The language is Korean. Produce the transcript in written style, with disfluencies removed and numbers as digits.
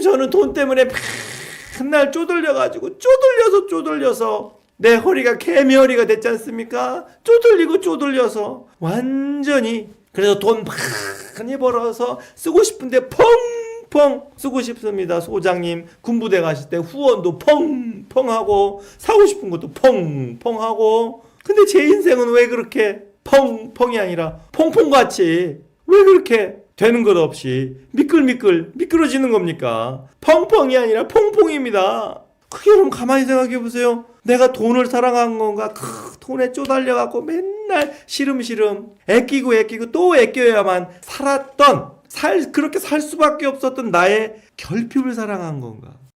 저는 돈 때문에 맨날 쪼들려가지고 쪼들려서 내 허리가 개미허리가 됐지 않습니까? 쪼들려서 완전히. 그래서 돈 많이 벌어서 쓰고 싶은데 펑펑 쓰고 싶습니다. 소장님 군부대 가실 때 후원도 펑펑하고 사고 싶은 것도 펑펑하고. 근데 제 인생은 왜 그렇게 펑펑이 아니라 퐁퐁같이 왜 그렇게 되는 것 없이 미끌어지는 겁니까? 펑펑이 아니라 퐁퐁입니다. 그게 여러분 가만히 생각해 보세요. 내가 돈을 사랑한 건가? 돈에 쪼달려갖고 맨날 시름시름 애끼고 또 애껴야만 살았던 그렇게 살 수밖에 없었던 나의 결핍을 사랑한 건가?